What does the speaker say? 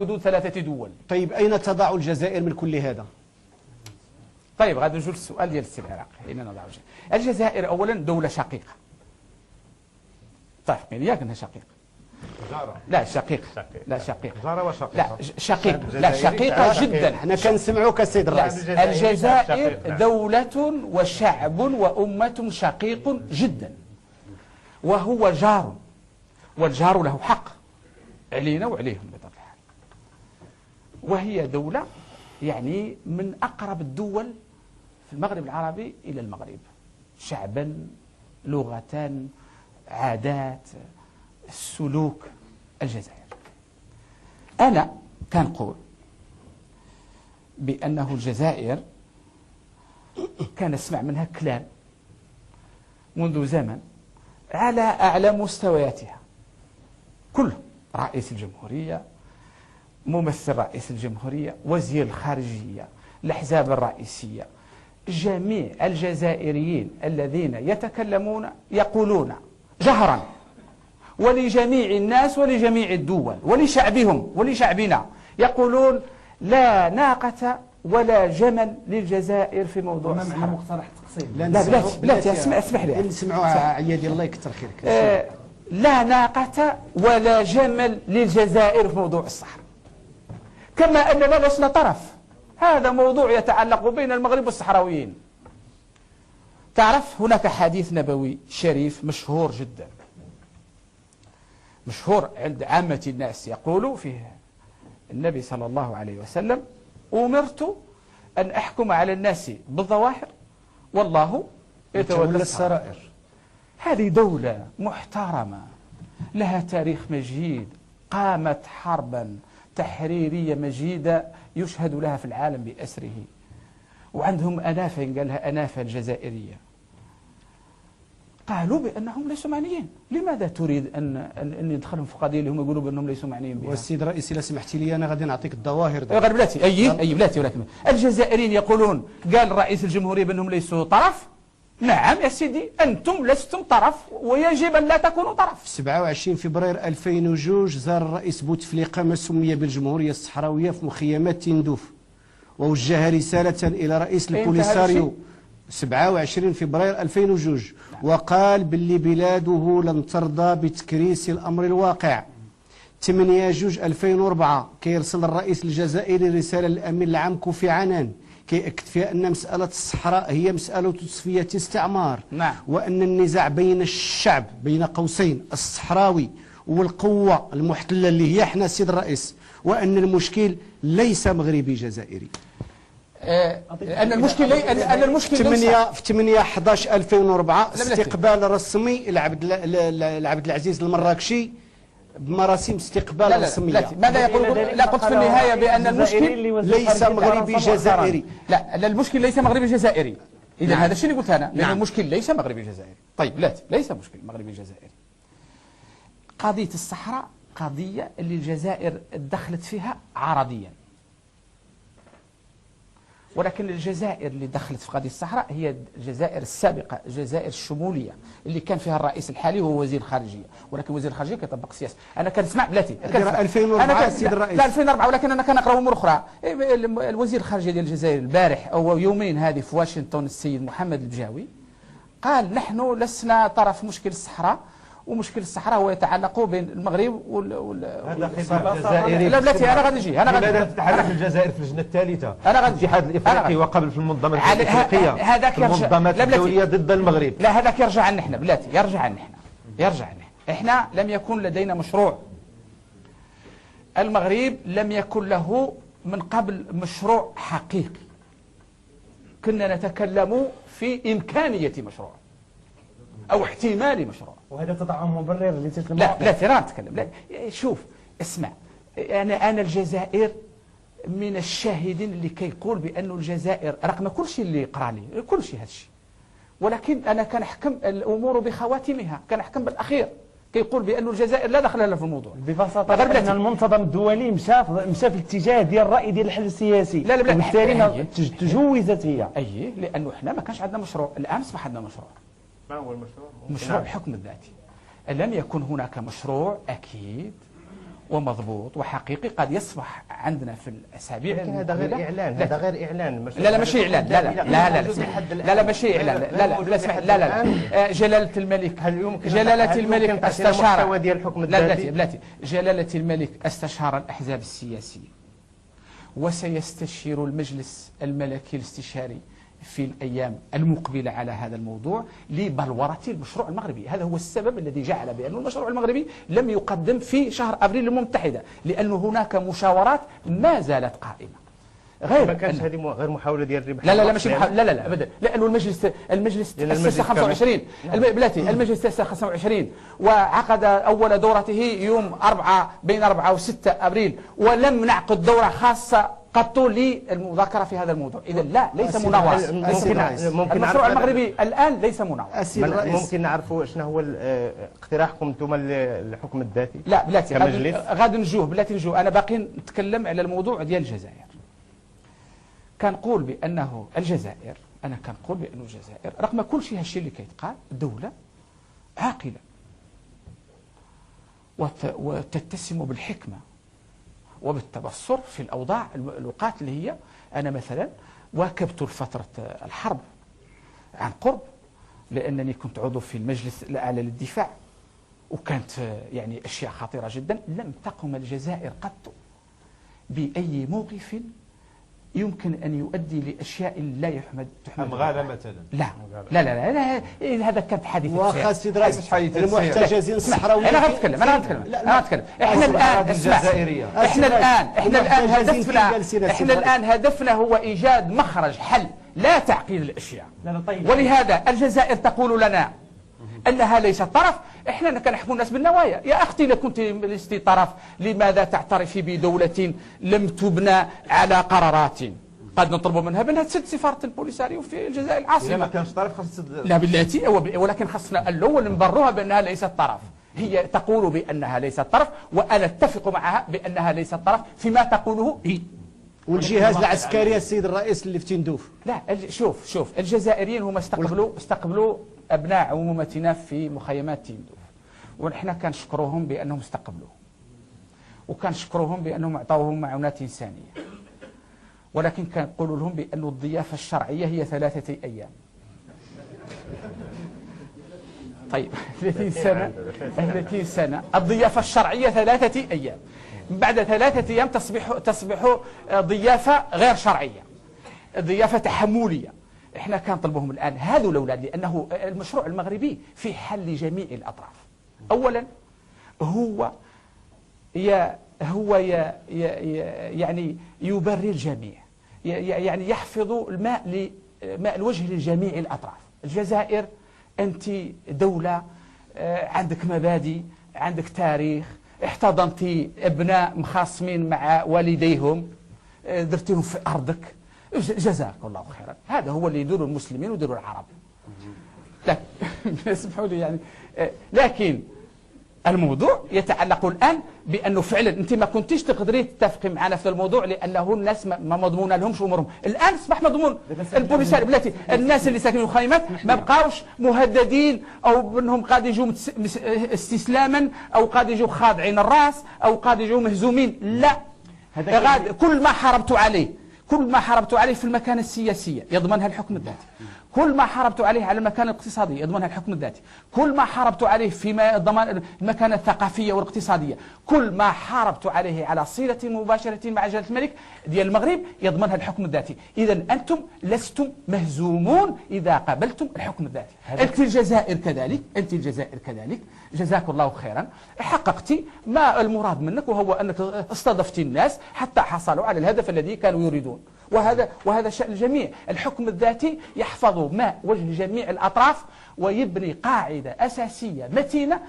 حدود 3 دول. طيب أين تضع الجزائر من كل هذا؟ طيب غادي نجيو للسؤال ديال السي العراقي. أين نضع الجزائر؟ أولا دولة شقيقة. متفقين ياك أنها شقيقة؟ لا شقيقة. لا شقيقة. جارة وشقيقة. لا شقيقة. لا شقيقة جدا. احنا كنسمعوك السيد الرئيس. الجزائر دولة وشعب وأمة شقيق جدا، وهو جار، والجار له حق علينا وعليهم بطبيعة الحال. وهي دولة يعني من أقرب الدول في المغرب العربي إلى المغرب، شعبا، لغة، عادات، السلوك. الجزائر أنا كنقول بأنه الجزائر كان نسمع منها كلام منذ زمن على أعلى مستوياتها، كل رئيس الجمهورية، ممثل رئيس الجمهورية، وزير الخارجية، الأحزاب الرئيسية، جميع الجزائريين الذين يتكلمون يقولون جهرا ولجميع الناس ولجميع الدول ولشعبهم ولشعبنا، يقولون لا ناقة ولا جمل للجزائر في موضوع الصحراء. ما معنى مقترح تقسيم؟ لا بلاتي اسمح لي نسمعوها عيادي الله يكثر خيرك. لا ناقة ولا جمل للجزائر في موضوع الصحراء، كما أننا لسنا طرف. هذا موضوع يتعلق بين المغرب والصحراويين. تعرف هناك حديث نبوي شريف مشهور جدا، مشهور عند عامة الناس، يقول فيه النبي صلى الله عليه وسلم: أمرت أن أحكم على الناس بالظواهر والله يتولى السرائر. هذه دولة محترمة لها تاريخ مجيد، قامت حربا تحريرية مجيدة يشهد لها في العالم بأسره، وعندهم أنافة، قالها أنافة الجزائرية. قالوا بأنهم ليسوا معنيين. لماذا تريد أن يدخلهم في قضية اللي هم يقولوا بأنهم ليسوا معنيين بها؟ والسيد الرئيس إذا سمحتي لي أنا غادي نعطيك الظواهر. غير بلاتي أي بلاتي، ولكن الجزائريين يقولون قال رئيس الجمهورية بأنهم ليسوا طرف. نعم يا سيدي، أنتم لستم طرف ويجب أن لا تكونوا طرف. 27 فبراير 2002 زار الرئيس بوتفليقة ما سمي بالجمهورية الصحراوية في مخيمات تندوف، ووجه رسالة إلى رئيس البوليساريو 27 فبراير 2002، وقال باللي بلاده لن ترضى بتكريس الأمر الواقع. 8/2/2004 كيرسل الرئيس الجزائري رسالة للأمين العام كوفي عنان كيأكد فيها أن مسألة الصحراء هي مسألة تصفية استعمار. نعم. وأن النزاع بين الشعب بين قوسين الصحراوي والقوة المحتلة اللي هي احنا السيد الرئيس، وأن المشكل ليس مغربي جزائري. أن المشكل في 8/11/2004 استقبال رسمي لعبد العزيز المراكشي بمراسيم استقبال رسمية. ماذا يقول؟ لا قلت في النهاية بأن المشكل ليس مغربي جزائري. لا المشكل ليس مغربي جزائري. إذا هذا الشيء اللي قلت أنا، لأن المشكل ليس مغربي جزائري. طيب لا ليس مشكل مغربي جزائري. قضية الصحراء قضية اللي الجزائر دخلت فيها عرضيا، ولكن الجزائر اللي دخلت في قضية الصحراء هي الجزائر السابقة، الجزائر الشمولية اللي كان فيها الرئيس الحالي وهو وزير الخارجية، ولكن وزير الخارجية كيطبق السياسة. أنا كنسمع بلاتي 2004 السيد الرئيس. لا 2004، ولكن أنا كنقرأ أمور أخرى. الوزير الخارجية ديال الجزائر البارح أو يومين هذه في واشنطن السيد محمد البجاوي قال نحن لسنا طرف مشكل الصحراء، ومشكل الصحراء هو يتعلق بين المغرب هذا خطاب جزائري. لا بلاتي أنا غادي نجي. لماذا تتحرك الجزائر في اللجنة الثالثة؟ أنا غادي الاتحاد الإفريقي وقبل في المنظمات الإفريقية، هذاك المنظمات الدولية ضد المغرب. لا هذاك يرجع عن احنا بلاتي، يرجع عن احنا لم يكن لدينا مشروع. المغرب لم يكن له من قبل مشروع حقيقي. كنا نتكلم في إمكانية مشروع أو احتمال مشروع، وهذا تضع مبرر لتلك المواقف. لا ترى نتكلم. لا شوف اسمع، أنا الجزائر من الشاهدين اللي كيقول بأن الجزائر رغم كل شيء اللي قرا لي كل شيء هذا الشيء، ولكن أنا كنحكم الأمور بخواتمها، كنحكم بالأخير. كيقول بأن الجزائر لا دخل لها في الموضوع ببساطة، أن المنتظم الدولي مشى في الاتجاه ديال الرأي ديال الحل السياسي. لا وبالتالي تجوزت هي. لأنه احنا ما كانش عندنا مشروع. الآن أصبح عندنا مشروع. ما هو المشروع؟ مشروع الحكم الذاتي. لم يكن هناك مشروع أكيد ومضبوط وحقيقي قد يصبح عندنا في الأسابيع لكن هذا غير إعلان، هذا غير إعلان. لا ماشي إعلان، لا ماشي إعلان، لا جلالة الملك، جلالة الملك استشار بلاتي جلالة الملك استشار الأحزاب السياسية، وسيستشير المجلس الملكي الاستشاري في الأيام المقبلة على هذا الموضوع لبلورة المشروع المغربي. هذا هو السبب الذي جعل بأن المشروع المغربي لم يقدم في شهر أبريل المتحدة، لأن هناك مشاورات ما زالت قائمة. ما كانش هذه غير محاولة ديال الربح. لا ماشي لا ابدا، لانه المجلس تاسس 25 بلاتي، المجلس تاسس 25 وعقد اول دورته يوم 4 بين 4 و6 ابريل، ولم نعقد دوره خاصه قط للمذاكره في هذا الموضوع. اذا لا، ليس مناوره. المشروع المغربي الان ليس مناوره. ممكن نعرفوا شنو هو اقتراحكم انتم للحكم الذاتي؟ لا بلاتي غادي نجوه بلاتي انا باقي نتكلم على الموضوع ديال الجزائر. كنقول بأنه الجزائر، رغم كل شيء هالشيء اللي كيتقال، دولة عاقلة وتتسم بالحكمة وبالتبصر في الأوضاع الأوقات اللي هي. أنا مثلا واكبت فترة الحرب عن قرب، لأنني كنت عضو في المجلس الأعلى للدفاع، وكانت يعني أشياء خطيرة جدا. لم تقم الجزائر قط بأي موقف يمكن أن يؤدي لأشياء لا تحمد. أمغالة مثلا؟ لا هذا كانت حادثة. واخا سيد رئيس المحتجزين الصحراويين. أنا غنتكلم إحنا الآن هدفنا هو إيجاد مخرج، حل، لا تعقيد الأشياء. ولهذا الجزائر تقول لنا أنها ليست طرف. إحنا كنحكموا الناس بالنوايا. يا أختي إذا كنت لست طرف، لماذا تعترفي بدولة لم تبنى على قرارات؟ قد نطلب منها تسد سفارة البوليساريو في الجزائر العاصمة. ما كانش طرف خاص لا بالتي، ولكن خصنا الأول نبروها بأنها ليست طرف. هي تقول بأنها ليست طرف، وأنا أتفق معها بأنها ليست طرف فيما تقوله هي. والجهاز العسكري السيد الرئيس اللي في تندوف. لا شوف الجزائريين هم استقبلوا أبناء عمومتنا في مخيمات تندوف، ونحن كنشكروهم بأنهم استقبلوه، وكنشكروهم بأنهم أعطوهم معونات إنسانية، ولكن كنقولوا لهم بأن الضيافة الشرعية هي 3 أيام. طيب 30 سنة الضيافة الشرعية 3 أيام. بعد 3 أيام تصبح ضيافة غير شرعية، ضيافة تحملية. احنا كنطلبهم الآن هذو الأولاد، لأنه المشروع المغربي في حل جميع الأطراف. أولا هو يعني يبرر الجميع، يعني يحفظ ماء الوجه لجميع الأطراف. الجزائر أنت دولة عندك مبادئ، عندك تاريخ، احتضنتي ابناء مخاصمين مع والديهم، درتيهم في أرضك، جزاك الله خيرا. هذا هو اللي يديروا المسلمين ويديروا العرب. اسمحوا لي يعني. لكن الموضوع يتعلق الآن بأنه فعلا أنت ما كنتيش تقدري تتفقي معنا في الموضوع، لأنه الناس ما مضمون لهمش أمورهم. الآن أصبح مضمون. البوليسار بلاتي، الناس اللي ساكنين في الخيمات ما بقاوش مهددين أو أنهم قاعد يجوا استسلاما، أو قاعد يجوا خاضعين الراس، أو قاعد يجوا مهزومين. لا، كل ما حاربت عليه في المكانة السياسية يضمنها الحكم الذاتي، كل ما حاربت عليه على المكانة الاقتصادية يضمنها الحكم الذاتي، كل ما حاربت عليه في ضمان المكانة الثقافية والاقتصادية، كل ما حاربت عليه على صلة مباشرة مع جلالة الملك ديال المغرب يضمنها الحكم الذاتي. إذا أنتم لستم مهزومون إذا قبلتم الحكم الذاتي. أنت الجزائر كذلك، جزاك الله خيرا، حققت ما المراد منك، وهو أنك استضفت الناس حتى حصلوا على الهدف الذي كانوا يريدون. وهذا شأن الجميع. الحكم الذاتي يحفظ ماء وجه جميع الأطراف، ويبني قاعدة أساسية متينة